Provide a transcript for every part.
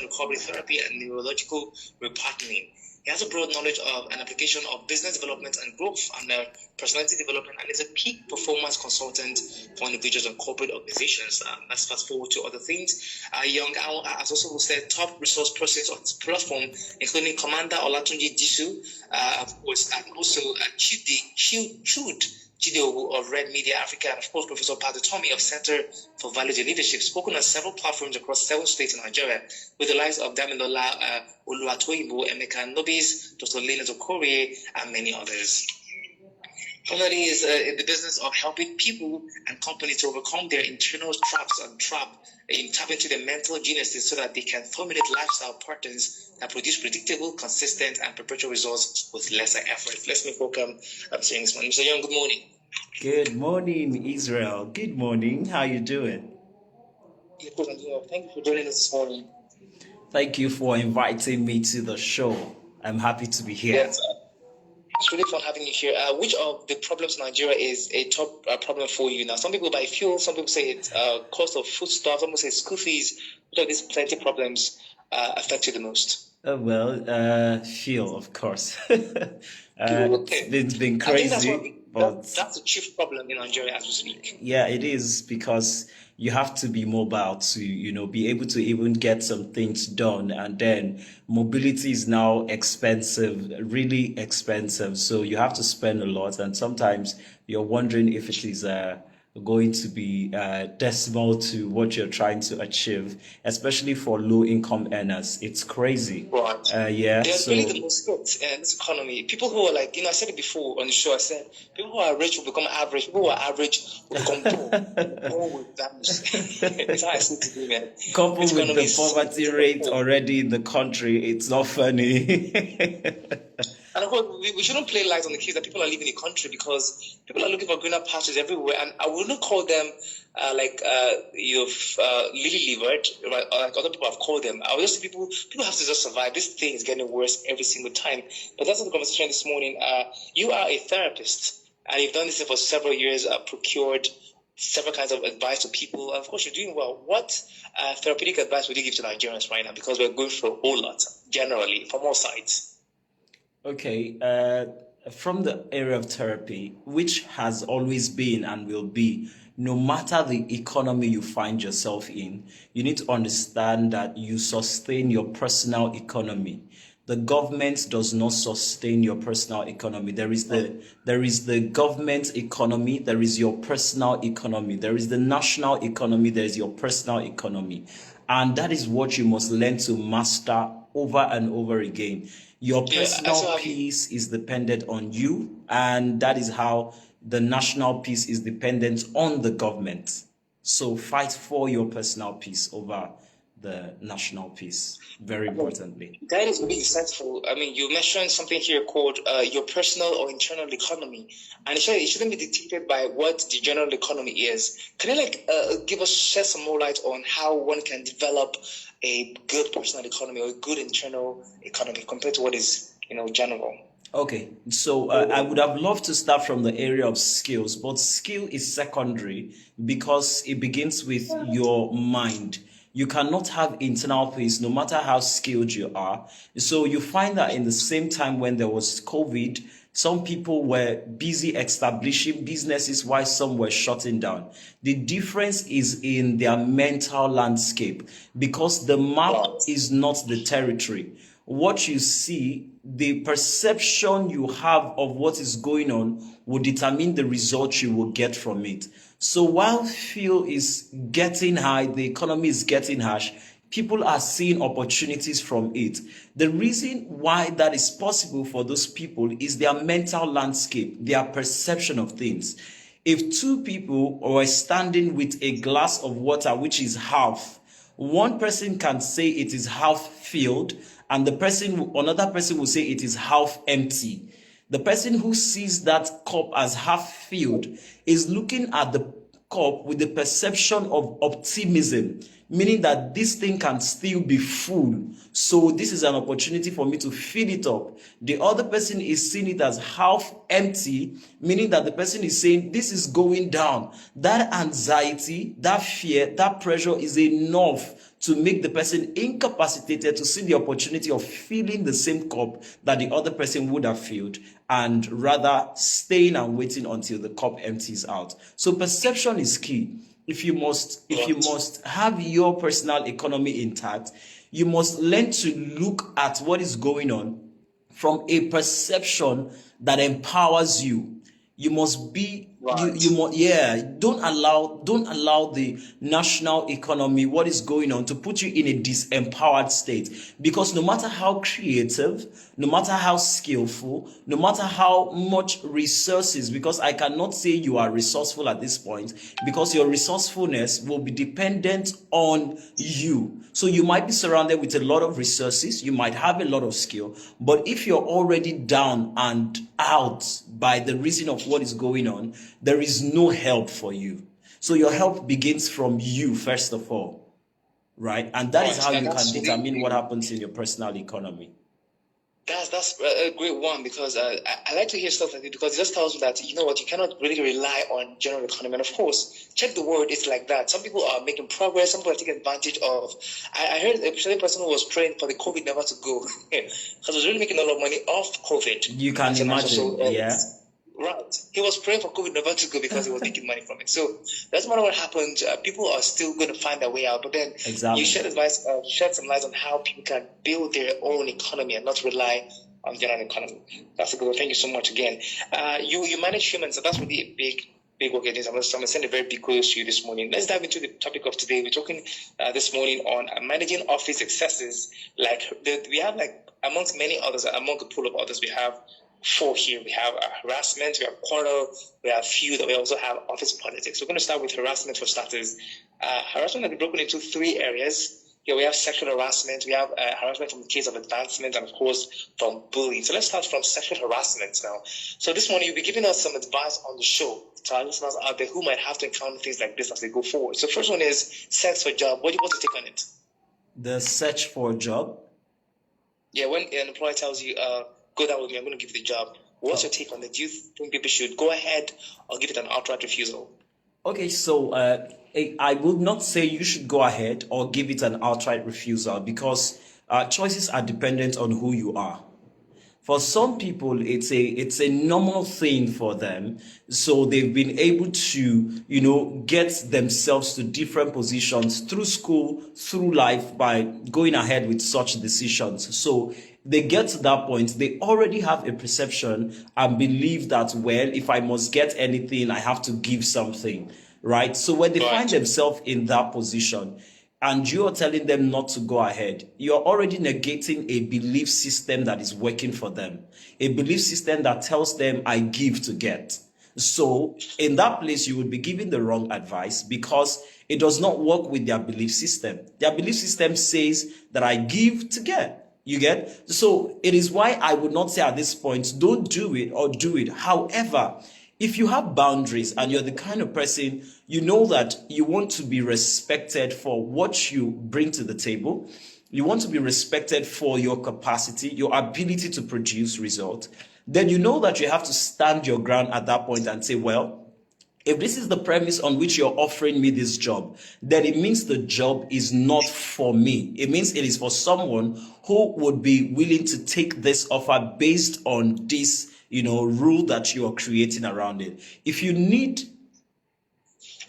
recovery therapy and neurological repartnering. He has a broad knowledge of an application of business development and growth and personality development, and is a peak performance consultant for individuals and corporate organizations. Let's fast forward to other things. Young Al has also hosted top resource persons on his platform, including Commander Olatunji Disu, of course, and also Chud Chidio of Red Media Africa, and of course Professor Patotomi of Center for Values and Leadership, spoken on several platforms across 7 states in Nigeria, with the likes of Damilola Oluwatoyinbo, Emeka Nobis, Dr. Lena Okorie, and many others. Somebody is in the business of helping people and companies to overcome their internal traps and tap into their mental geniuses so that they can formulate lifestyle patterns that produce predictable, consistent, and perpetual results with lesser effort. Let's make welcome saying this one. Mr. Young, good morning. Good morning, Israel. Good morning. How you doing? Yeah, good. Thank you for joining us this morning. Thank you for inviting me to the show. I'm happy to be here. Yes, it's really fun having you here. Which of the problems in Nigeria is a top problem for you now? Some people buy fuel, some people say it's cost of foodstuff, some people say school fees. Which of these plenty problems affect you the most? Fuel, of course. It's been crazy. That's the chief problem in Nigeria as we speak. Yeah, it is, because you have to be mobile to, be able to even get some things done. And then mobility is now expensive, really expensive. So you have to spend a lot. And sometimes you're wondering if it is going to be decimal to what you're trying to achieve, especially for low-income earners. It's crazy. Right. Yeah. They're really the most hit in this economy. People who are like, I said it before on the show, I said, people who are rich will become average. People who are average will become poor. It's how I see it today, man. Coupled with the poverty rate already in the country, it's not funny. And of course, we shouldn't play lies on the case that people are leaving the country, because people are looking for greener pastures everywhere. And I wouldn't call them lily-livered, right? Like other people have called them. I would just say people have to just survive. This thing is getting worse every single time. But that's the conversation this morning. You are a therapist, and you've done this for several years, procured several kinds of advice to people. And of course, you're doing well. What therapeutic advice would you give to Nigerians right now? Because we're going through a whole lot, generally, from all sides. Okay, from the area of therapy, which has always been and will be, no matter the economy you find yourself in, you need to understand that you sustain your personal economy. The government does not sustain your personal economy. There is the government economy, there is your personal economy, there is the national economy, there is your personal economy. And that is what you must learn to master over and over again. Your personal peace is dependent on you, and that is how the national peace is dependent on the government. So fight for your personal peace over the national peace, very importantly. That is really insightful. I mean, you mentioned something here called your personal or internal economy, and it shouldn't be dictated by what the general economy is. Can you shed some more light on how one can develop a good personal economy or a good internal economy compared to what is, general? Okay, so I would have loved to start from the area of skills, but skill is secondary because it begins with your mind. You cannot have internal peace no matter how skilled you are. So you find that in the same time when there was COVID, some people were busy establishing businesses while some were shutting down. The difference is in their mental landscape, because the map is not the territory. What you see, the perception you have of what is going on will determine the result you will get from it. So while fuel is getting high, the economy is getting harsh, people are seeing opportunities from it. The reason why that is possible for those people is their mental landscape, their perception of things. If 2 people are standing with a glass of water which is half, one person can say it is half filled, and another person will say it is half empty. The person who sees that cup as half filled is looking at the cup with the perception of optimism, meaning that this thing can still be full. So this is an opportunity for me to fill it up. The other person is seeing it as half empty, meaning that the person is saying this is going down. That anxiety, that fear, that pressure is enough to make the person incapacitated to see the opportunity of filling the same cup that the other person would have filled, and rather staying and waiting until the cup empties out. So perception is key. If you must have your personal economy intact, you must learn to look at what is going on from a perception that empowers you. You must be don't allow the national economy, what is going on, to put you in a disempowered state. Because no matter how creative, no matter how skillful, no matter how much resources, because I cannot say you are resourceful at this point, because your resourcefulness will be dependent on you. So you might be surrounded with a lot of resources, you might have a lot of skill, but if you're already down and out by the reason of what is going on, there is no help for you. So your help begins from you, first of all, right? And that is how you can determine what happens in your personal economy. That's a great one, because I like to hear stuff like this, because it just tells you that, you know what, you cannot really rely on general economy. And of course, check the word, it's like that. Some people are making progress, some people are taking advantage of. I heard a certain person who was praying for the COVID never to go, because he was really making a lot of money off COVID. You can imagine, yeah. Right. He was praying for COVID never to go because he was making money from it. So that's not what happened. People are still going to find their way out. But then you shed some light on how people can build their own economy and not rely on the general economy. That's a good one. Thank you so much again. You manage humans, so that's really a big work it is. I'm going to send a very big kudos to you this morning. Let's dive into the topic of today. We're talking this morning on managing office excesses. We have amongst many others, among a pool of others, we have 4 here. We have harassment, we have quarrel, we have feud, and we also have office politics. We're going to start with harassment for starters. Harassment can be broken into 3 areas. Here we have sexual harassment, we have harassment from the case of advancement, and of course from bullying. So let's start from sexual harassment now. So this morning you'll be giving us some advice on the show to our listeners out there who might have to encounter things like this as they go forward. So first one is sex for job. What's your take on it? The search for a job? Yeah, when an employer tells you, go down with me, I'm going to give you the job. What's your take on it? Do you think people should go ahead or give it an outright refusal? Okay, so I would not say you should go ahead or give it an outright refusal, because choices are dependent on who you are. For some people, it's a normal thing for them. So they've been able to, get themselves to different positions through school, through life, by going ahead with such decisions. So they get to that point, they already have a perception and believe that, well, if I must get anything, I have to give something, right? So when they find themselves in that position, and you are telling them not to go ahead, you're already negating a belief system that is working for them. A belief system that tells them, I give to get. So in that place, you would be giving the wrong advice, because it does not work with their belief system. Their belief system says that I give to get. You get? So it is why I would not say at this point, don't do it or do it. However, if you have boundaries and you're the kind of person, you know that you want to be respected for what you bring to the table. You want to be respected for your capacity, your ability to produce results. Then you know that you have to stand your ground at that point and say, well, if this is the premise on which you're offering me this job, then it means the job is not for me. It means it is for someone who would be willing to take this offer based on this, rule that you are creating around it. If you need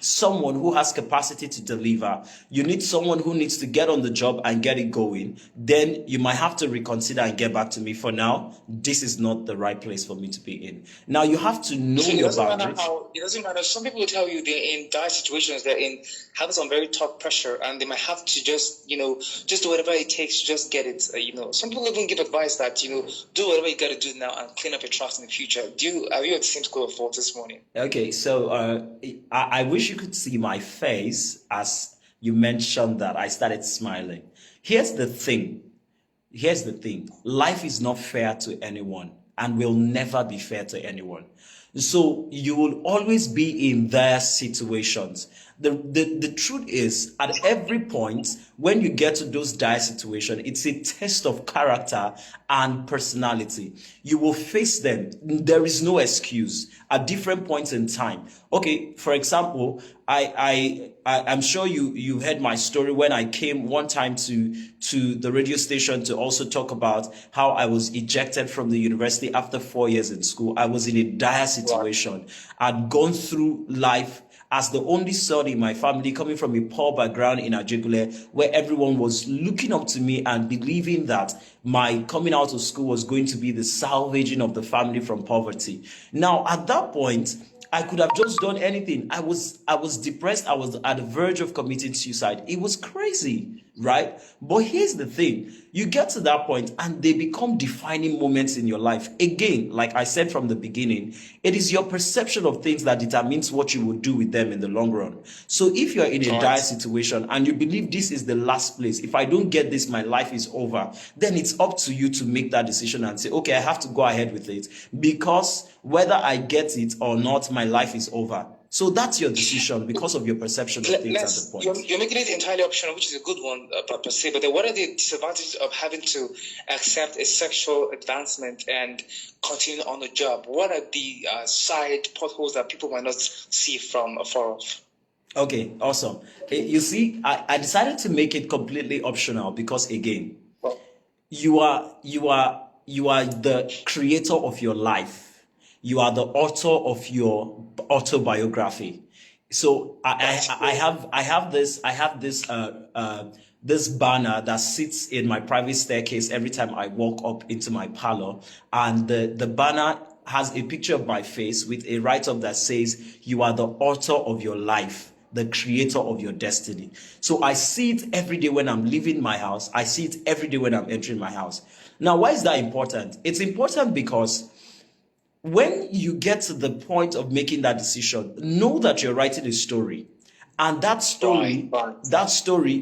someone who has capacity to deliver, you need someone who needs to get on the job and get it going, then you might have to reconsider and get back to me. For now, this is not the right place for me to be in. Now, you have to know your boundaries. It doesn't matter. Some people will tell you they're in dire situations, they're in having some very tough pressure, and they might have to just do whatever it takes to just get it. Some people even give advice that, do whatever you got to do now and clean up your trust in the future. Are you at the same school of thought this morning? Okay, so I wish you could see my face as you mentioned that. I started smiling. Here's the thing. Life is not fair to anyone and will never be fair to anyone. So you will always be in their situations. The truth is, at every point, when you get to those dire situations, it's a test of character and personality. You will face them. There is no excuse at different points in time. Okay, for example, I'm sure you heard my story when I came one time to the radio station to also talk about how I was ejected from the university after 4 years in school. I was in a dire situation. I'd gone through life as the only son in my family, coming from a poor background in Ajegule, where everyone was looking up to me and believing that my coming out of school was going to be the salvaging of the family from poverty. Now, at that point, I could have just done anything. I was depressed. I was at the verge of committing suicide. It was crazy, right? But here's the thing. You get to that point and they become defining moments in your life. Again, like I said from the beginning, it is your perception of things that determines what you will do with them in the long run. So if you're in a dire situation and you believe this is the last place, if I don't get this, my life is over, then it's up to you to make that decision and say, okay, I have to go ahead with it, because whether I get it or not, my life is over. So that's your decision because of your perception of things at the point. You're making it entirely optional, which is a good one, per se. But then what are the disadvantages of having to accept a sexual advancement and continue on the job? What are the side potholes that people might not see from afar off? Okay, awesome. You see, I decided to make it completely optional because, again, you are the creator of your life. You are the author of your autobiography. So I have this banner that sits in my private staircase every time I walk up into my parlor, and the banner has a picture of my face with a write-up that says, "You are the author of your life, the creator of your destiny." So I see it every day when I'm leaving my house. I see it every day when I'm entering my house. Now, why is that important? It's important because when you get to the point of making that decision, know that you're writing a story. And that story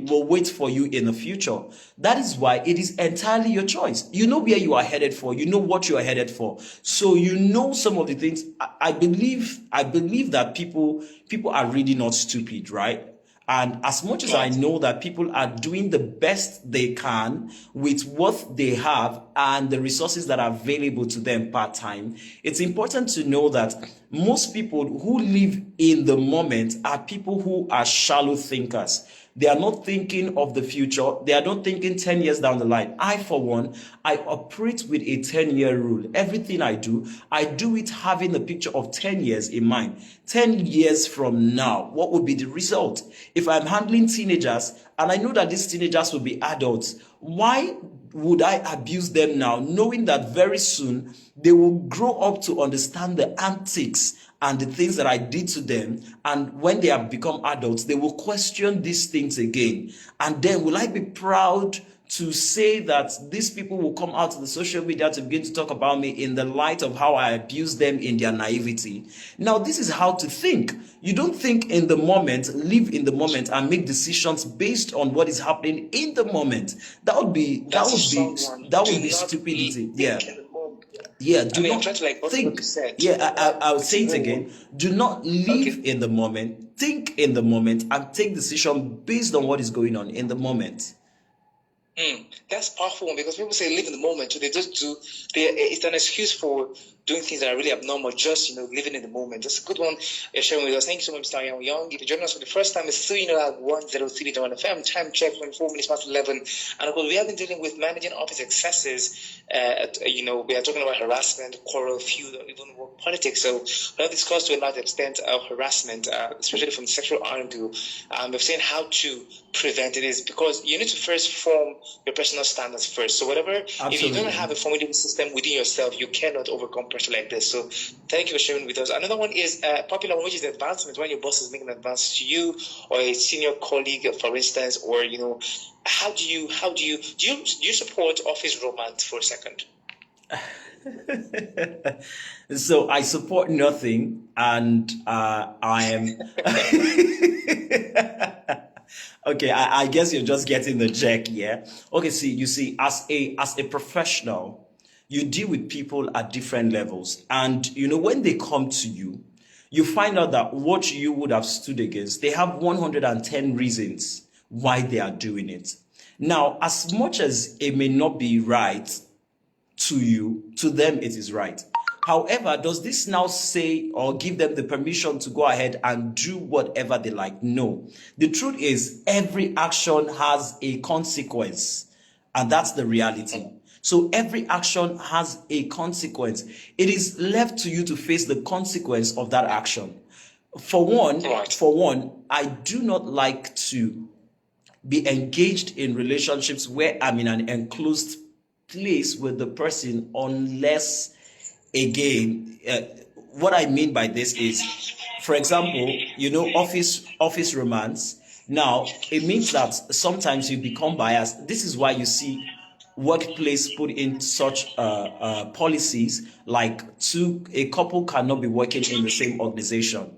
will wait for you in the future. That is why it is entirely your choice. You know where you are headed for. You know what you are headed for. So you know some of the things. I believe that people are really not stupid, right? And as much as I know that people are doing the best they can with what they have and the resources that are available to them part-time, it's important to know that most people who live in the moment are people who are shallow thinkers. They are not thinking of the future. They are not thinking 10 years down the line. I, for one, I operate with a 10-year rule. Everything I do it having the picture of 10 years in mind. 10 years from now, what would be the result? If I'm handling teenagers and I know that these teenagers will be adults, why would I abuse them now, knowing that very soon they will grow up to understand the antics and the things that I did to them, and when they have become adults, they will question these things again. And then will I be proud to say that these people will come out to the social media to begin to talk about me in the light of how I abuse them in their naivety? Now, this is how to think. You don't think in the moment, live in the moment, and make decisions based on what is happening in the moment. That would be stupidity. Yeah. Yeah, do not think. I will say it again. Do not live in the moment. Think in the moment and take decision based on what is going on in the moment. That's powerful, because people say live in the moment. So they just do. It's an excuse for doing things that are really abnormal, just living in the moment. That's a good one sharing with us. Thank you so much, Mr. Young. If you're joining us for the first time, it's Unilag 103 FM. Time check 24 minutes past 11. And of course, we have been dealing with managing office excesses. We are talking about harassment, quarrel, feud, or even work politics. So we have discussed to a large extent harassment, especially from the sexual angle. We've seen how to prevent it, is because you need to first form your personal standards first. So if you don't have a formidable system within yourself, you cannot overcome pressure like this. So thank you for sharing with us. Another one is popular one, which is advancement. When your boss is making an advance to you or a senior colleague, for instance, or how do you support office romance for a second? So I support nothing, and I am okay, I guess you're just getting the check, yeah? Okay, you see, as a professional, you deal with people at different levels. And, when they come to you, you find out that what you would have stood against, they have 110 reasons why they are doing it. Now, as much as it may not be right to you, to them it is right. However, does this now say or give them the permission to go ahead and do whatever they like? No. The truth is, every action has a consequence, and that's the reality. So every action has a consequence. It is left to you to face the consequence of that action. For one, I do not like to be engaged in relationships where I'm in an enclosed place with the person, unless, again, what I mean by this is, for example, office romance. Now, it means that sometimes you become biased. This is why you see workplace put in such policies like a couple cannot be working in the same organization.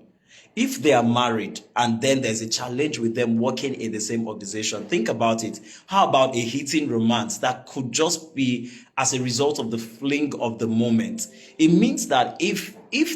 If they are married and then there's a challenge with them working in the same organization, think about it. How about a hitting romance that could just be as a result of the fling of the moment? It means that if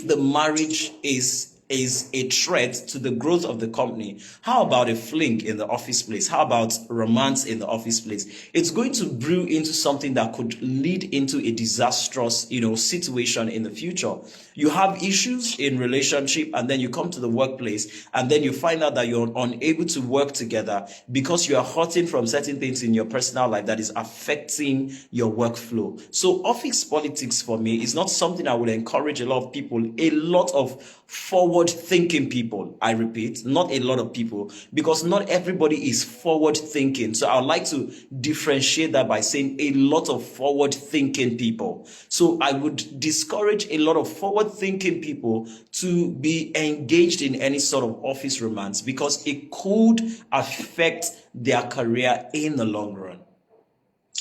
the marriage is a threat to the growth of the company, how about a fling in the office place? How about romance in the office place? It's going to brew into something that could lead into a disastrous, situation in the future. You have issues in relationship, and then you come to the workplace, and then you find out that you're unable to work together because you are hurting from certain things in your personal life that is affecting your workflow. So office politics for me is not something I would encourage a lot of people, a lot of forward-thinking people. I repeat, not a lot of people, because not everybody is forward-thinking. So I would like to differentiate that by saying a lot of forward-thinking people. So I would discourage a lot of forward-thinking people to be engaged in any sort of office romance, because it could affect their career in the long run.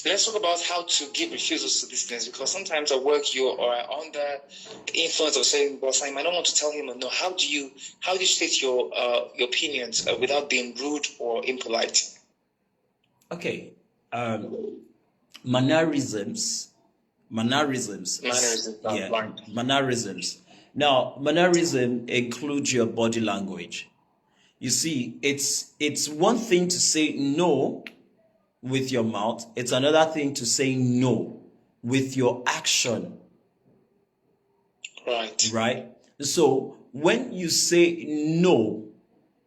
Let's talk about how to give refusals to these things, because sometimes at work you are under the influence of saying, "Boss, I don't want to tell him no." How do you state your opinions without being rude or impolite? Okay, mannerisms. Mannerisms. Yeah, mannerisms. Now, mannerism includes your body language. You see, it's one thing to say no with your mouth. It's another thing to say no with your action. Right? So when you say no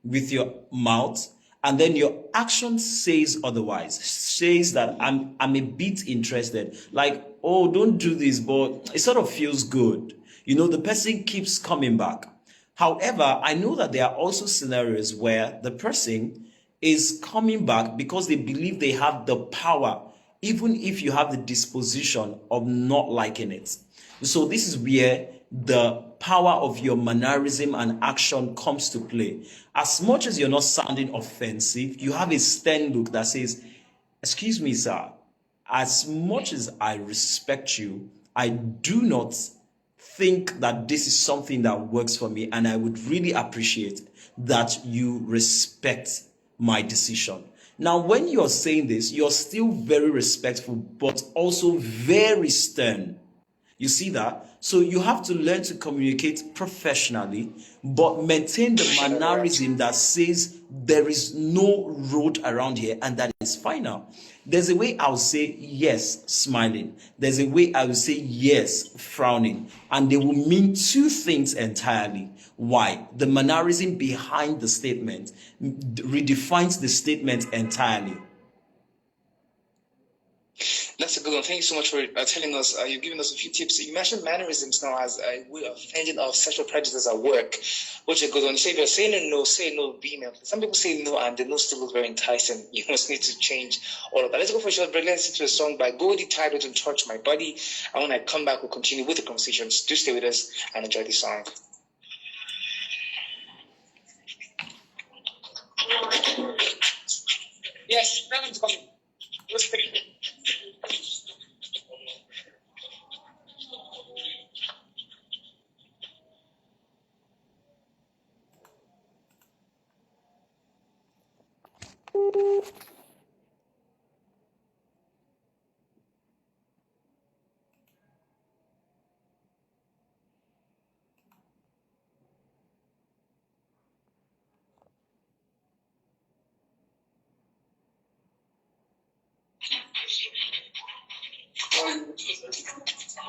with your mouth, and then your action says otherwise, says that I'm a bit interested, like, oh, don't do this, but it sort of feels good. The person keeps coming back. However, I know that there are also scenarios where the person is coming back because they believe they have the power, even if you have the disposition of not liking it. So this is where the power of your mannerism and action comes to play. As much as you're not sounding offensive, you have a stern look that says, "Excuse me, sir, as much as I respect you, I do not think that this is something that works for me, and I would really appreciate that you respect my decision." Now, when you're saying this, you're still very respectful, but also very stern. You see that? So you have to learn to communicate professionally, but maintain the mannerism that says there is no road around here, and that is final. There's a way I'll say yes, smiling. There's a way I will say yes, frowning. And they will mean two things entirely. Why? The mannerism behind the statement redefines the statement entirely. That's a good one. Thank you so much for telling us. You've given us a few tips. You mentioned mannerisms now as a way of fending off sexual prejudice at work, which is a good one. So if you're saying a no, say no vehemently. Some people say no, and the no still looks very enticing. You must need to change all of that. Let's go for a short break. Let's listen to a song by Goldie titled "And Touch My Body." And when I come back, we'll continue with the conversations. Do stay with us and enjoy the song. Yes, Reverend's coming. Let's pick it.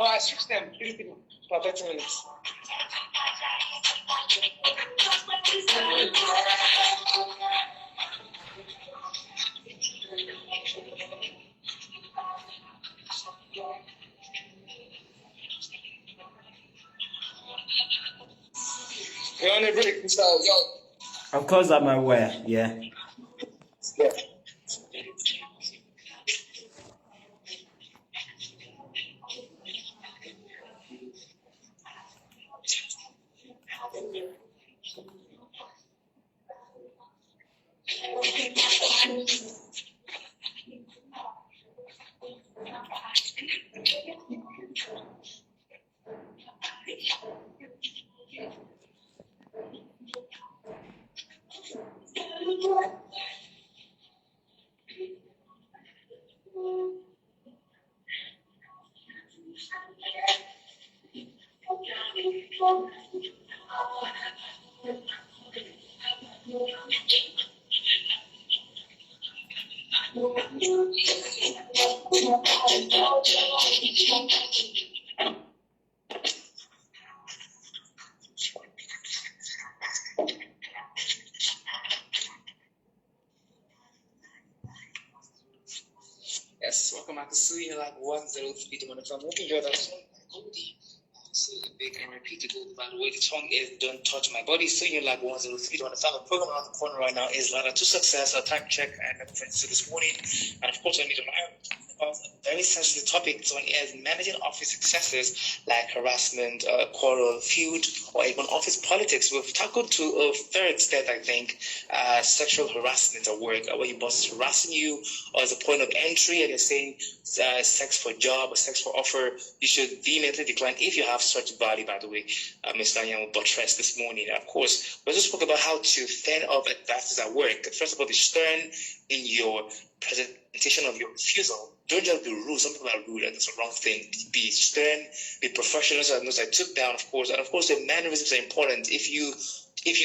Oh, I switched them for 30 minutes. We're on a break, Mr. Yo. Of course, I'm aware. Yeah. Yeah. Yes, welcome back to Unilag 103 to Monitor. I'm hoping you heard that song. So big and repeatable. By the way, the song is "Don't Touch My Body." So Unilag 103 to Monitor. The program around the corner right now is Ladder to Success, a time check and a friends to this morning. And of course, I need to about a very sensitive topic. It's on air is managing office successes like harassment, quarrel, feud, or even office politics. We've tackled to a fair extent, I think, sexual harassment at work, where your boss is harassing you, or as a point of entry, and they're saying sex for job or sex for offer, you should vehemently decline if you have such body, by the way. Mr. Young buttressed this morning. And of course, we also spoke about how to fend off advances at work. First of all, be stern in your presentation of your refusal. Don't just be rude. Some people are rude, and that's a wrong thing. Be stern, be professional. So those I took down, of course. And of course, the mannerisms are important. If you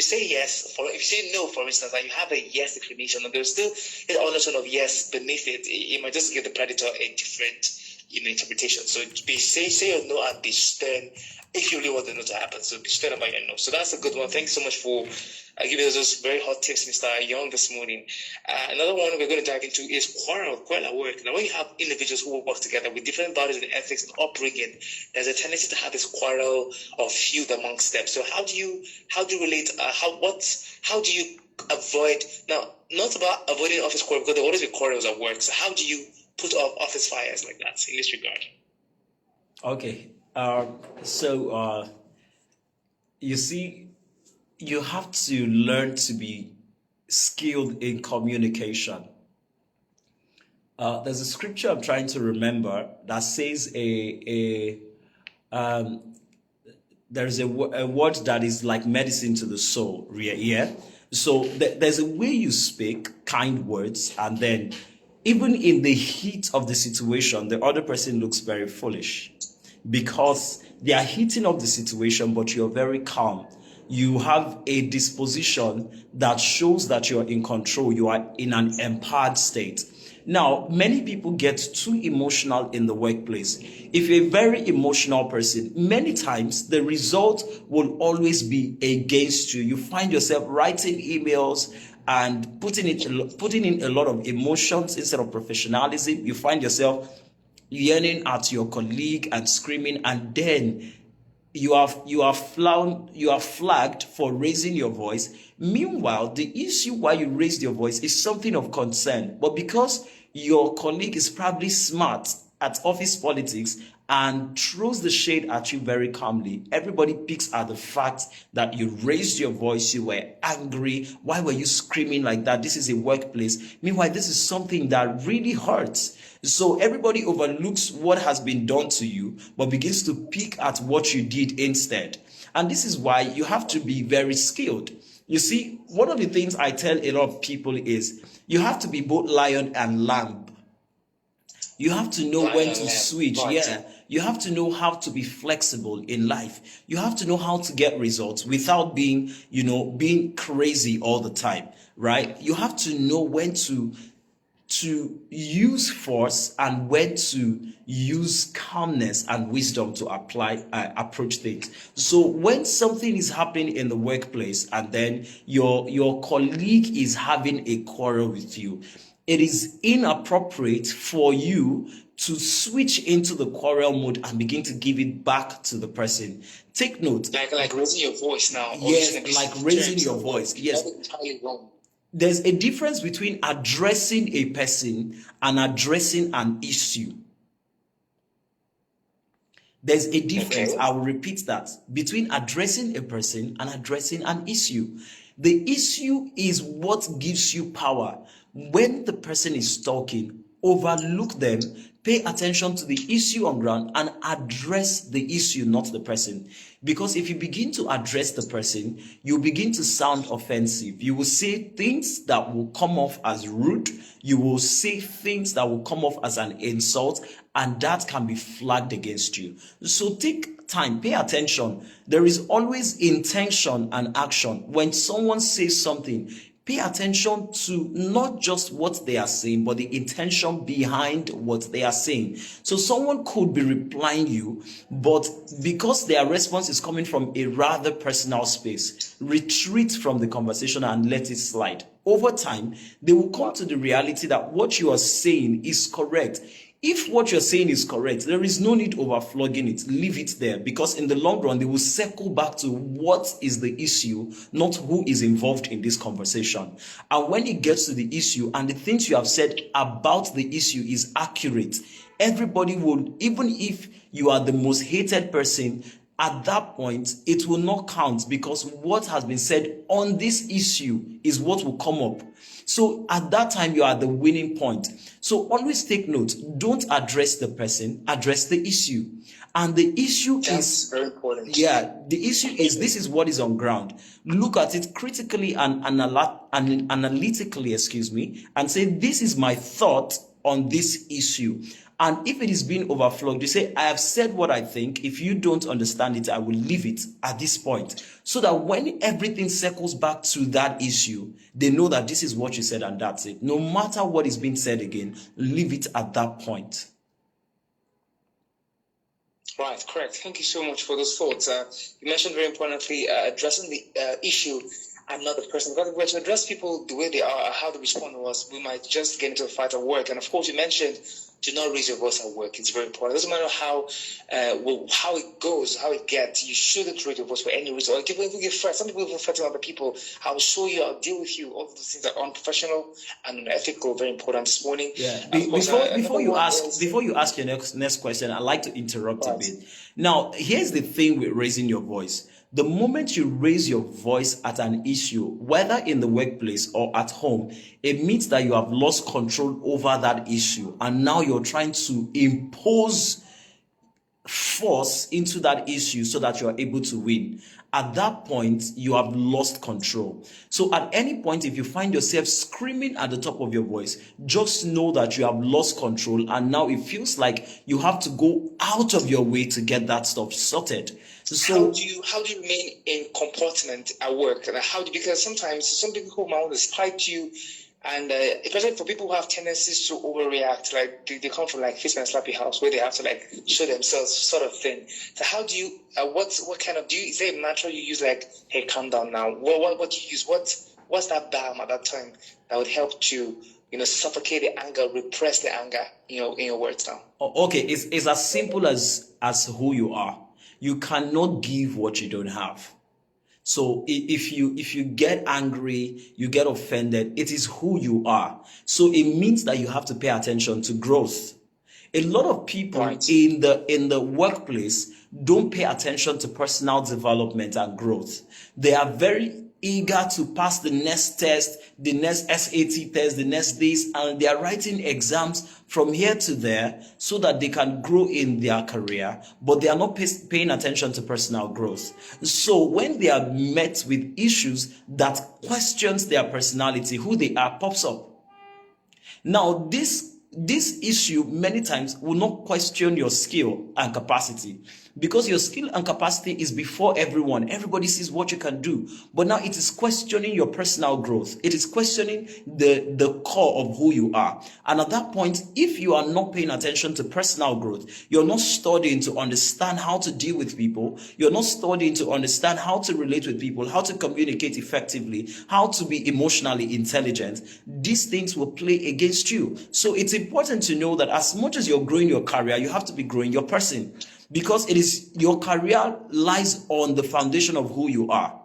say yes, if you say no, for instance, and you have a yes exclamation, and there's still an undertone of yes beneath it, it might just give the predator a different interpretation. So say your no and be stern if you really want the no to happen. So be stern about your no. So that's a good one. Thanks so much for giving us those very hot tips, Mr. Young, this morning. Another one we're going to dive into is quarrel at work. Now, when you have individuals who work together with different values and ethics and upbringing, there's a tendency to have this quarrel or feud amongst them. So how do you relate? How do you avoid, now, not about avoiding office quarrel, because there always be quarrels at work. So how do you put off office fires like that in this regard? Okay. You see, you have to learn to be skilled in communication. There's a scripture I'm trying to remember that says there's a word that is like medicine to the soul. Yeah. So there's a way you speak kind words, and then even in the heat of the situation, the other person looks very foolish because they are heating up the situation, but you're very calm. You have a disposition that shows that you're in control. You are in an empowered state. Now, many people get too emotional in the workplace. If you're a very emotional person, many times the result will always be against you. You find yourself writing emails and putting in a lot of emotions instead of professionalism. You find yourself yelling at your colleague and screaming, and then you are flagged for raising your voice. Meanwhile, the issue why you raised your voice is something of concern, but because your colleague is probably smart at office politics and throws the shade at you very calmly, everybody picks at the fact that you raised your voice, you were angry. Why were you screaming like that? This is a workplace. Meanwhile, this is something that really hurts. So everybody overlooks what has been done to you, but begins to pick at what you did instead. And this is why you have to be very skilled. You see, one of the things I tell a lot of people is you have to be both lion and lamb. You have to know when to switch. Yeah. You have to know how to be flexible in life. You have to know how to get results without being crazy all the time, right? You have to know when to to use force and when to use calmness and wisdom to approach things. So when something is happening in the workplace and then your colleague is having a quarrel with you, it is inappropriate for you to switch into the quarrel mode and begin to give it back to the person. Take note. Like raising your voice now. Yes, like raising your voice. Yes. That's entirely wrong. There's a difference between addressing a person and addressing an issue. There's a difference. Okay. I will repeat that. Between addressing a person and addressing an issue. The issue is what gives you power. When the person is talking, overlook them, pay attention to the issue on ground and address the issue, not the person. Because if you begin to address the person, you begin to sound offensive. You will say things that will come off as rude. You will say things that will come off as an insult, and that can be flagged against you. So take time, pay attention. There is always intention and action. When someone says something, pay attention to not just what they are saying, but the intention behind what they are saying. So someone could be replying you, but because their response is coming from a rather personal space, retreat from the conversation and let it slide. Over time, they will come to the reality that what you are saying is correct. If what you're saying is correct, there is no need overflogging it. Leave it there, because in the long run, they will circle back to what is the issue, not who is involved in this conversation. And when it gets to the issue and the things you have said about the issue is accurate, everybody will, even if you are the most hated person, at that point, it will not count, because what has been said on this issue is what will come up. So at that time, you are at the winning point. So always take note. Don't address the person, address the issue. And the issue is very important. Yeah, the issue is, this is what is on ground. Look at it critically and analytically, and say, this is my thought on this issue. And if it is being overflowed, you say, I have said what I think. If you don't understand it, I will leave it at this point. So that when everything circles back to that issue, they know that this is what you said and that's it. No matter what is being said again, leave it at that point. Right, correct. Thank you so much for those thoughts. You mentioned very importantly addressing the issue and not the person. Because if we were to address people the way they are, how they respond to us, we might just get into a fight at work. And of course, you mentioned, do not raise your voice at work. It's very important. It doesn't matter how it goes, how it gets. You shouldn't raise your voice for any reason. Or even get threats. Some people even threaten other people. I'll show you. I'll deal with you. All those things are unprofessional and unethical. Very important this morning. Yeah. Before you ask your next question, I'd like to interrupt a bit. Now, here's the thing with raising your voice. The moment you raise your voice at an issue, whether in the workplace or at home, it means that you have lost control over that issue. And now you're trying to impose force into that issue so that you are able to win. At that point, you have lost control. So at any point, if you find yourself screaming at the top of your voice, just know that you have lost control. And now it feels like you have to go out of your way to get that stuff sorted. So how do you remain in comportment at work? And because sometimes some people who want to spite you, and especially for people who have tendencies to overreact, like they come from like fist and slappy house where they have to like show themselves sort of thing. So how do you what kind of is there a mantra you use, like, hey, calm down now? What do you use? What's that balm at that time that would help to suffocate the anger, repress the anger, in your words now? Okay, it's as simple as who you are. You cannot give what you don't have. So if you get angry, you get offended, it is who you are. So it means that you have to pay attention to growth. A lot of people in the workplace don't pay attention to personal development and growth. They are very eager to pass the next test, the next SAT test, the next this, and they are writing exams from here to there so that they can grow in their career, but they are not paying attention to personal growth. So when they are met with issues that questions their personality, who they are, pops up. Now, this issue many times will not question your skill and capacity, because your skill and capacity is before everyone. Everybody sees what you can do. But now it is questioning your personal growth. It is questioning the core of who you are. And at that point, if you are not paying attention to personal growth, you're not studying to understand how to deal with people, you're not studying to understand how to relate with people, how to communicate effectively, how to be emotionally intelligent, these things will play against you. So it's important to know that as much as you're growing your career, you have to be growing your person, because it is your career lies on the foundation of who you are.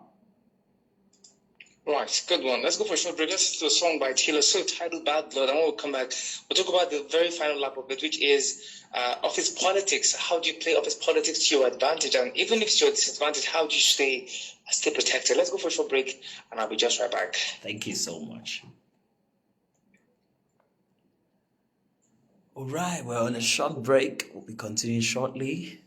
Right, good one. Let's go for a short break. Let's listen to a song by Taylor Swift titled Bad Blood, and when we come back, we'll talk about the very final lap of it, which is office politics. How do you play office politics to your advantage? And even if it's your disadvantage, how do you stay protected? Let's go for a short break, and I'll be just right back. Thank you so much. All right, we're on a short break. We'll be continuing shortly.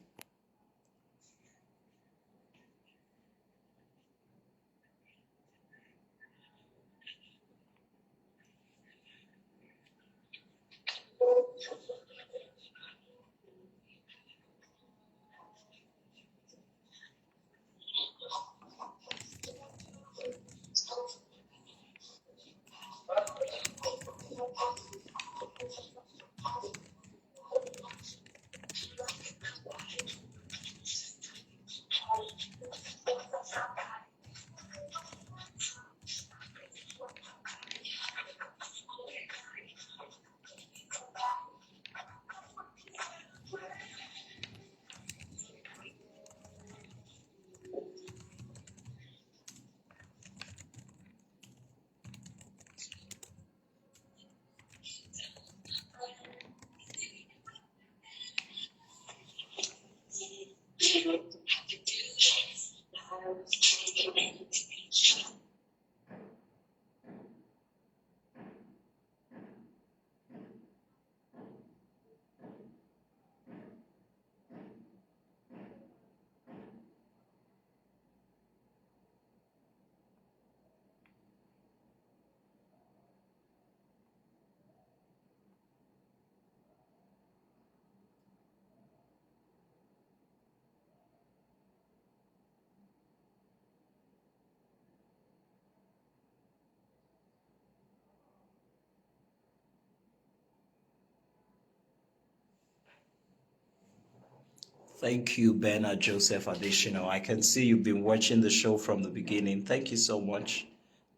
Thank you, Bernard Joseph Additional. I can see you've been watching the show from the beginning. Thank you so much.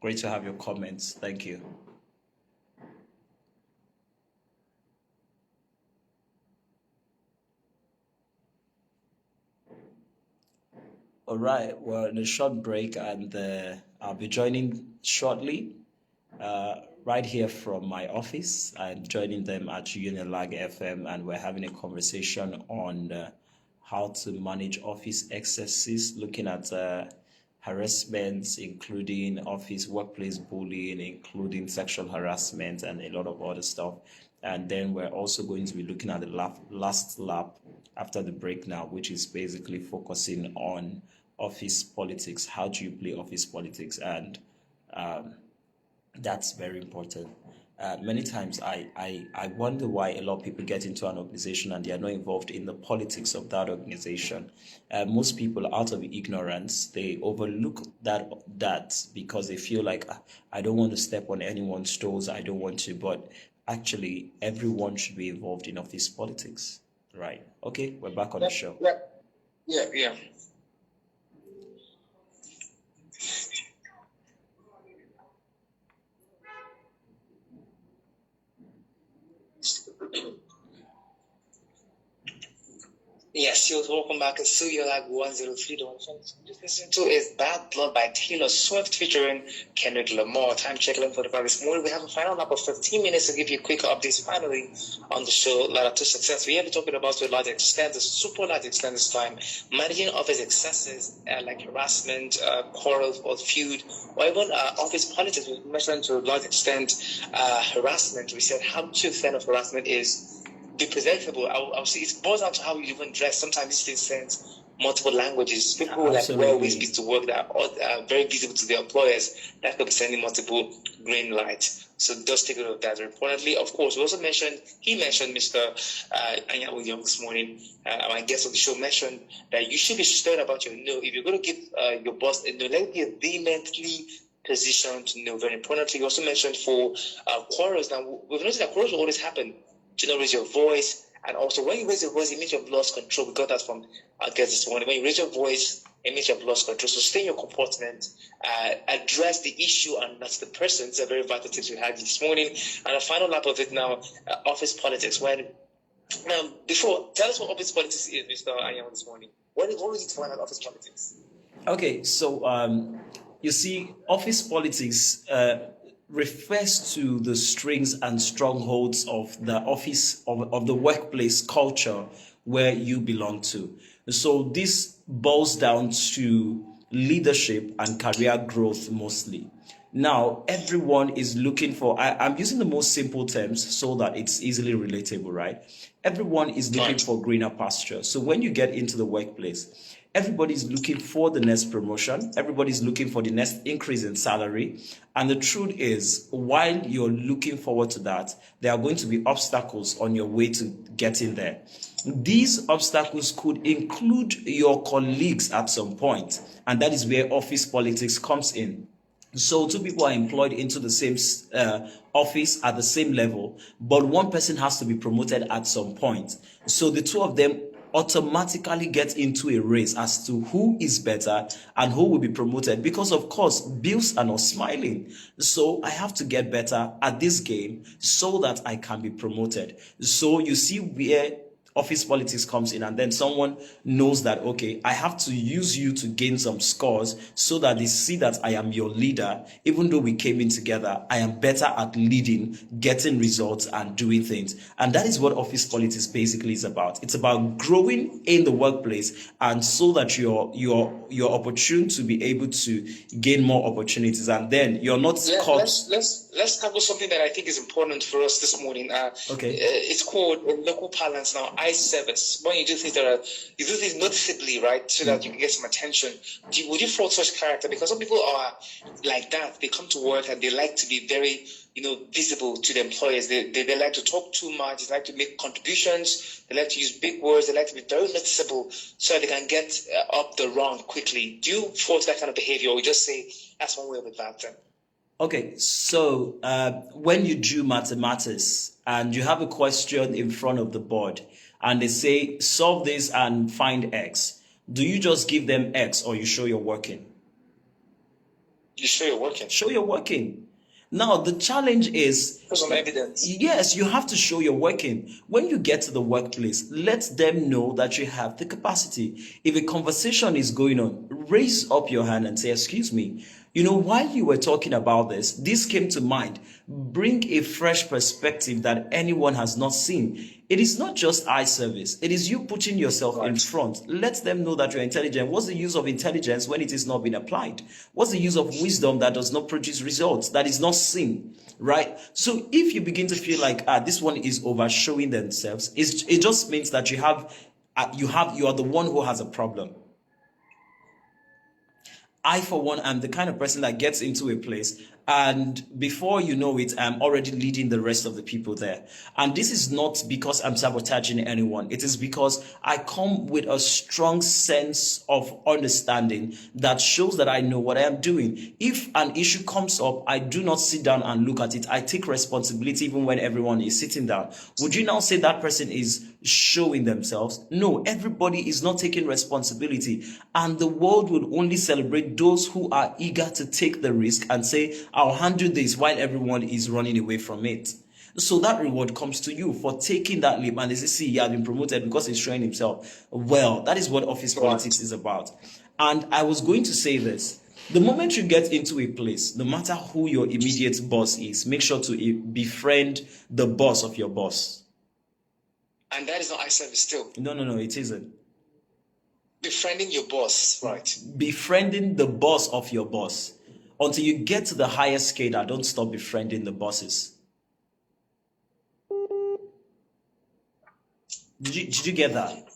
Great to have your comments. Thank you. All right, we're on a short break, and I'll be joining shortly right here from my office. I'm joining them at Unilag FM, and we're having a conversation on how to manage office excesses, looking at harassment, including office workplace bullying, including sexual harassment, and a lot of other stuff. And then we're also going to be looking at the last lap after the break now, which is basically focusing on office politics. How do you play office politics? And that's very important. Many times I wonder why a lot of people get into an organization and they are not involved in the politics of that organization. Most people, out of ignorance, they overlook that because they feel like, I don't want to step on anyone's toes, I don't want to, but actually everyone should be involved in office politics. Right. Okay, we're back on the show. Yeah. Yes, you're welcome back. It's still Unilag 103. The one just listening to is Bad Blood by Taylor Swift featuring Kendrick Lamar. Time check for the this morning. We have a final lap of 15 minutes to give you a quick update finally on the show Ladder to Success. We have been talking about to a large extent, a super large extent this time, managing office excesses like harassment, quarrels or feud, or even office politics. We mentioned to a large extent harassment. We said how to defend of harassment is be presentable. I'll say it boils down to how you even dress. Sometimes these things multiple languages, people who like wear Absolutely. waist beads to work that are very visible to their employers, that could be sending multiple green lights. So just take note of that. Importantly, of course, he mentioned, Mr. Anya William this morning, my guest of the show mentioned that you should be straight about your no. If you're going to give your boss a no, let it be a vehemently positioned no. Very importantly, he also mentioned for quarrels. Now, we've noticed that quarrels will always happen. Do not raise your voice. And also, when you raise your voice, it means you've lost control. We got that from our guest this morning. When you raise your voice, it means you've lost control. So stay in your comportment, address the issue and not the person. It's a very vital tip we had this morning. And a final lap of it now, office politics. Before, tell us what office politics is, Mr. Anyan, this morning. What was it find about office politics? Okay, so you see, office politics refers to the strengths and strongholds of the office of the workplace culture where you belong to. So this boils down to leadership and career growth mostly. Now, everyone is looking for, I'm using the most simple terms so that it's easily relatable, right? Everyone is looking for greener pasture. So when you get into the workplace, everybody's looking for the next promotion. Everybody's looking for the next increase in salary. And the truth is, while you're looking forward to that, there are going to be obstacles on your way to getting there. These obstacles could include your colleagues at some point, and that is where office politics comes in. So two people are employed into the same office at the same level, but one person has to be promoted at some point. So the two of them automatically get into a race as to who is better and who will be promoted, because of course bills are not smiling. So I have to get better at this game so that I can be promoted. So you see where office politics comes in, and then someone knows that, okay, I have to use you to gain some scores so that they see that I am your leader. Even though we came in together, I am better at leading, getting results and doing things. And that is what office politics basically is about. It's about growing in the workplace, and so that you're opportune to be able to gain more opportunities, and then you're not caught. Let's tackle something that I think is important for us this morning. Okay. It's called in local parlance now eye service. When you do things you do things noticeably, right, so that you can get some attention. Would you fault such character? Because some people are like that. They come to work and they like to be very, visible to the employers. They like to talk too much. They like to make contributions. They like to use big words. They like to be very noticeable so that they can get up the rung quickly. Do you fault that kind of behavior, or you just say that's one way of it back then? Okay, so when you do mathematics and you have a question in front of the board and they say solve this and find X, do you just give them X, or you show you're working? You show you're working. Show you're working. Now, the challenge is... For some evidence. Yes, you have to show you're working. When you get to the workplace, let them know that you have the capacity. If a conversation is going on, raise up your hand and say, excuse me, while you were talking about this came to mind. Bring a fresh perspective that anyone has not seen. It is not just eye service. It is you putting yourself in front. Let them know that you're intelligent. What's the use of intelligence when it is not being applied? What's the use of wisdom that does not produce results, that is not seen? Right? So if you begin to feel like, this one is overshowing themselves, it just means that you are the one who has a problem. I, for one, am the kind of person that gets into a place, and before you know it, I'm already leading the rest of the people there. And this is not because I'm sabotaging anyone. It is because I come with a strong sense of understanding that shows that I know what I am doing. If an issue comes up, I do not sit down and look at it. I take responsibility even when everyone is sitting down. Would you now say that person is showing themselves? No, everybody is not taking responsibility. And the world will only celebrate those who are eager to take the risk and say, I'll handle this, while everyone is running away from it. So that reward comes to you for taking that leap. And they say, see, he has been promoted because he's showing himself. Well, that is what office politics is about. And I was going to say this. The moment you get into a place, no matter who your immediate boss is, make sure to befriend the boss of your boss. And that is not eye service still. No, it isn't. Befriending your boss, right? Befriending the boss of your boss. Until you get to the highest scale, don't stop befriending the bosses. Did you get that?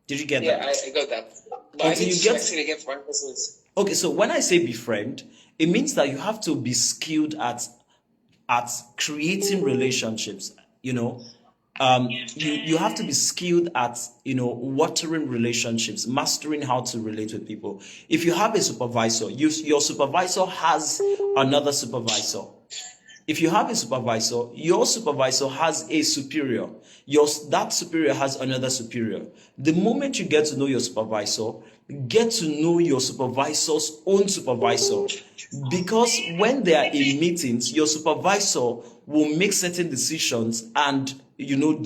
Did you get that? Yeah, I got that. But I need to say it again for emphasis. Okay, so when I say befriend, it means that you have to be skilled at creating relationships. You have to be skilled at watering relationships, mastering how to relate with people. If you have a supervisor, your supervisor has another supervisor. If you have a supervisor, your supervisor has a superior. That superior has another superior. The moment you get to know your supervisor, get to know your supervisor's own supervisor. Because when they are in meetings, your supervisor will make certain decisions and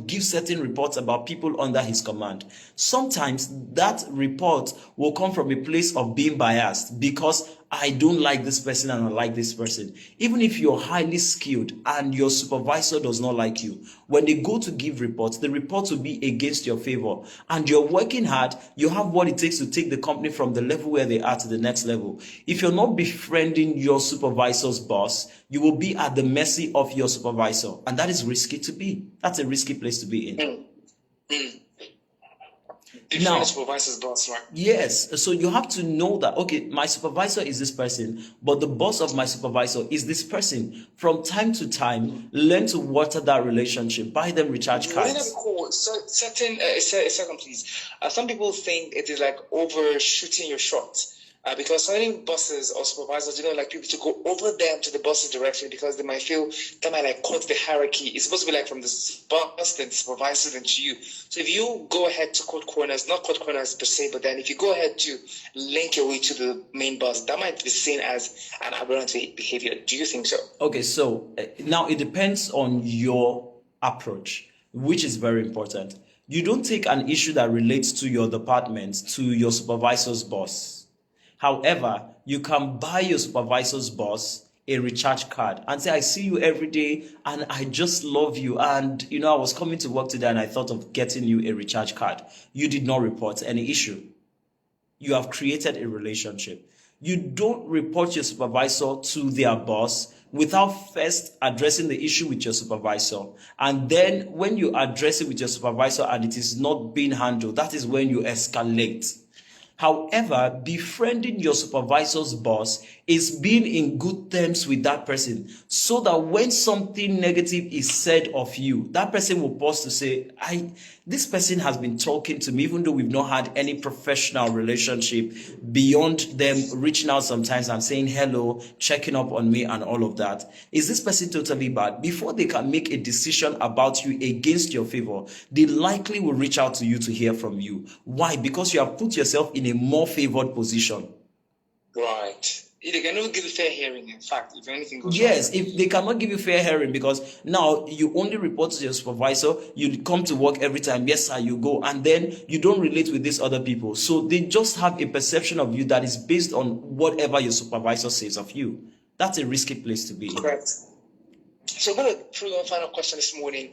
give certain reports about people under his command. Sometimes that report will come from a place of being biased because I don't like this person and I like this person. Even if you're highly skilled and your supervisor does not like you, when they go to give reports, the report will be against your favor. And you're working hard, you have what it takes to take the company from the level where they are to the next level. If you're not befriending your supervisor's boss, you will be at the mercy of your supervisor. And that is risky to be. That's a risky place to be in. Now, supervisor's boss, right? Yes, so you have to know that, okay, my supervisor is this person, but the boss of my supervisor is this person. From time to time, learn to water that relationship, buy them recharge cards. Wouldn't that be cool? Second, please. Some people think it is like overshooting your shot. Because certain bosses or supervisors, don't like people to go over them to the bosses directly because they might feel that might like cut the hierarchy. It's supposed to be like from the boss, then the supervisor, then to you. So if you go ahead to cut corners, not cut corners per se, but then if you go ahead to link your way to the main boss, that might be seen as an aberrant behavior. Do you think so? Okay, so now it depends on your approach, which is very important. You don't take an issue that relates to your department to your supervisor's boss. However, you can buy your supervisor's boss a recharge card and say, I see you every day and I just love you. And, I was coming to work today and I thought of getting you a recharge card. You did not report any issue. You have created a relationship. You don't report your supervisor to their boss without first addressing the issue with your supervisor. And then when you address it with your supervisor and it is not being handled, that is when you escalate. However, befriending your supervisor's boss is being in good terms with that person so that when something negative is said of you, that person will pause to say, this person has been talking to me, even though we've not had any professional relationship beyond them reaching out sometimes and saying hello, checking up on me and all of that. Is this person totally bad? Before they can make a decision about you against your favor, they likely will reach out to you to hear from you. Why? Because you have put yourself in a more favored position. Right. They cannot give you fair hearing, in fact, if anything goes wrong. Yes, if they cannot give you fair hearing because now you only report to your supervisor, you come to work every time, yes sir, you go, and then you don't relate with these other people. So they just have a perception of you that is based on whatever your supervisor says of you. That's a risky place to be. Correct. So I'm going to throw one final question this morning,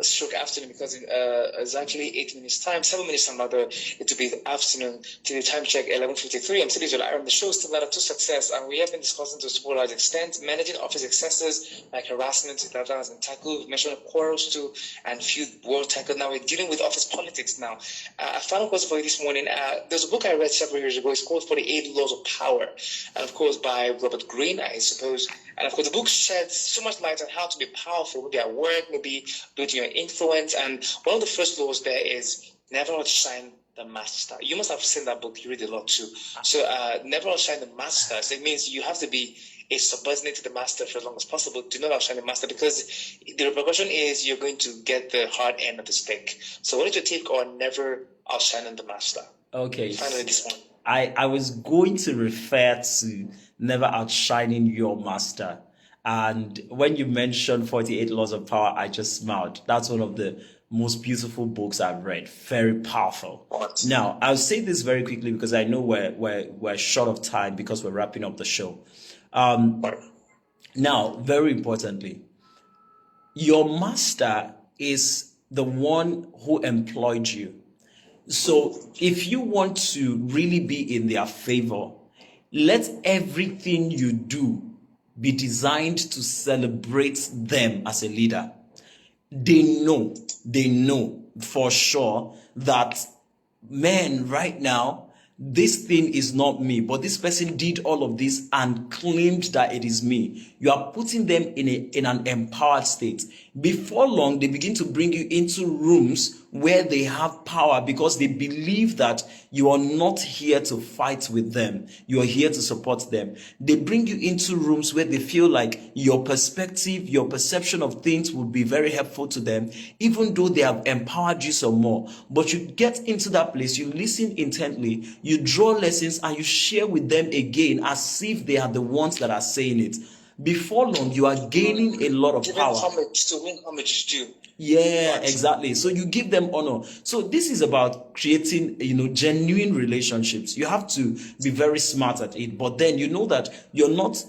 stroke afternoon, because it's actually 8 minutes time, 7 minutes time rather. It will be the afternoon to the time check 11:53. I'm still on the show, still ladder to success, and we have been discussing to a small large extent managing office excesses like harassment that has been tackled. We've mentioned quarrels too, and feud world tackled. Now we're dealing with office politics now. A final question for you this morning. There's a book I read several years ago. It's called 48 Laws of Power, and of course by Robert Greene, I suppose. And of course, the book sheds so much light on how to be powerful, maybe at work, maybe building your influence. And one of the first laws there is never outshine the master. You must have seen that book. You read a lot too. So never outshine the master. So it means you have to be a subordinate to the master for as long as possible. Do not outshine the master because the repercussion is you're going to get the hard end of the stick. So what is your take on never outshining the master? Okay. Finally, this one. I was going to refer to never outshining your master. And when you mentioned 48 Laws of Power, I just smiled. That's one of the most beautiful books I've read. Very powerful. What? Now, I'll say this very quickly because I know we're short of time because we're wrapping up the show. Now, very importantly, your master is the one who employed you. So if you want to really be in their favor, let everything you do be designed to celebrate them as a leader. They know for sure that man, right now, this thing is not me, but this person did all of this and claimed that it is me. You are putting them in an empowered state. Before long, they begin to bring you into rooms where they have power because they believe that you are not here to fight with them. You are here to support them. They bring you into rooms where they feel like your perspective, your perception of things would be very helpful to them, even though they have empowered you some more. But you get into that place, you listen intently, you draw lessons, and you share with them again as if they are the ones that are saying it. Before long, you are gaining a lot of power. Homage to whom homage is due. Yeah, exactly. So you give them honor. So this is about creating, genuine relationships. You have to be very smart at it. But then you know that you're not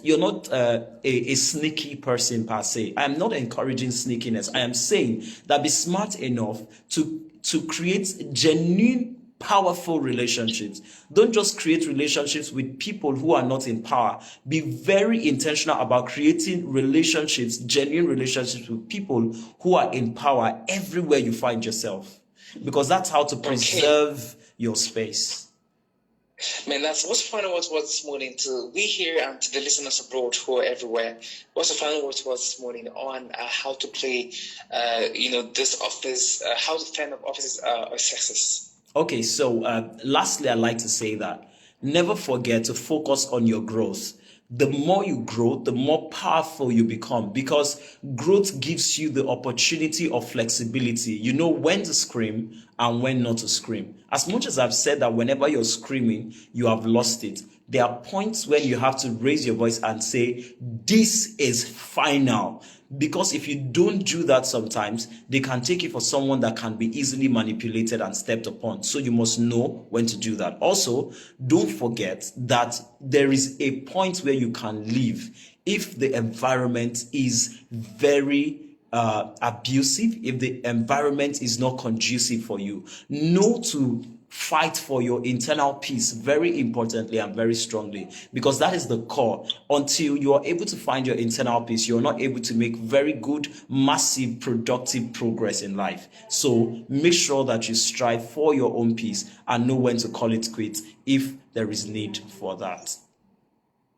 a sneaky person per se. I am not encouraging sneakiness. I am saying that be smart enough to create genuine, powerful relationships. Don't just create relationships with people who are not in power. Be very intentional about creating relationships, genuine relationships with people who are in power everywhere you find yourself. Because that's how to preserve your space. Man, that's what's the final words was this morning to we here and to the listeners abroad who are everywhere. What's the final words was this morning on how to play, this office, how to fend off offices or success? Okay, so lastly, I'd like to say that never forget to focus on your growth. The more you grow, the more powerful you become because growth gives you the opportunity of flexibility. You know when to scream and when not to scream. As much as I've said that whenever you're screaming, you have lost it. There are points when you have to raise your voice and say, this is final. Because if you don't do that sometimes, they can take you for someone that can be easily manipulated and stepped upon. So you must know when to do that. Also, don't forget that there is a point where you can leave if the environment is very abusive, if the environment is not conducive for you. Know to fight for your internal peace very importantly and very strongly, because that is the core. Until you are able to find your internal peace, you're not able to make very good, massive, productive progress in life. So make sure that you strive for your own peace and know when to call it quits if there is need for that.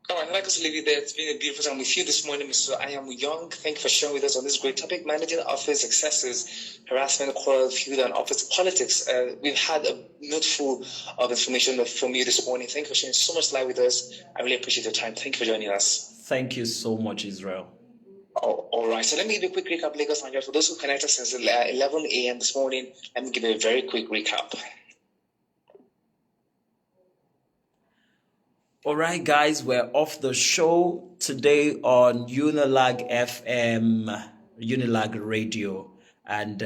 All right, I'd like us to leave you there. It's been a beautiful time with you this morning, Mr. I Am Young. Thank you for sharing with us on this great topic, managing office successes, harassment, quarrel, feud, and office politics. We've had a mouthful of information from you this morning. Thank you for sharing so much light with us. I really appreciate your time. Thank you for joining us. Thank you so much, Israel. Oh, all right, so let me give you a quick recap, Lagos, Nigeria. For those who connected since 11 a.m. this morning, let me give you a very quick recap. All right, guys, we're off the show today on Unilag FM, Unilag Radio, and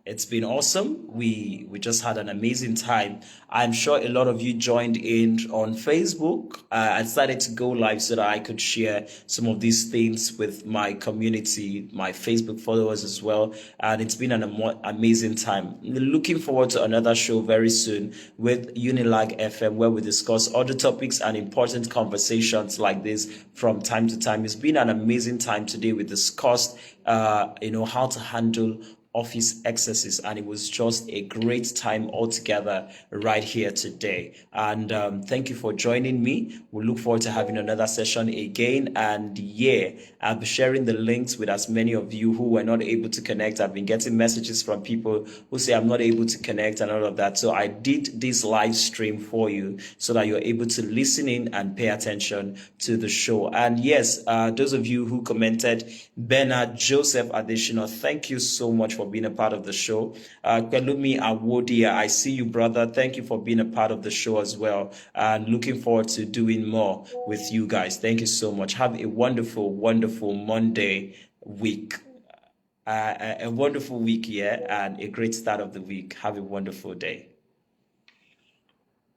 it's been awesome. We just had an amazing time. I'm sure a lot of you joined in on Facebook. I decided to go live so that I could share some of these things with my community, my Facebook followers as well. And it's been an amazing time. Looking forward to another show very soon with Unilag FM, where we discuss other topics and important conversations like this from time to time. It's been an amazing time today. We discussed, how to handle office excesses, and it was just a great time altogether right here today. And thank you for joining me. We look forward to having another session again. And I'll be sharing the links with as many of you who were not able to connect. I've been getting messages from people who say I'm not able to connect and all of that. So I did this live stream for you so that you're able to listen in and pay attention to the show. And yes, those of you who commented, Bernard Joseph Additional, thank you so much for being a part of the show. Kwelumi Awodia, I see you, brother. Thank you for being a part of the show as well. And looking forward to doing more with you guys. Thank you so much. Have a wonderful, wonderful Monday week. A wonderful week, and a great start of the week. Have a wonderful day.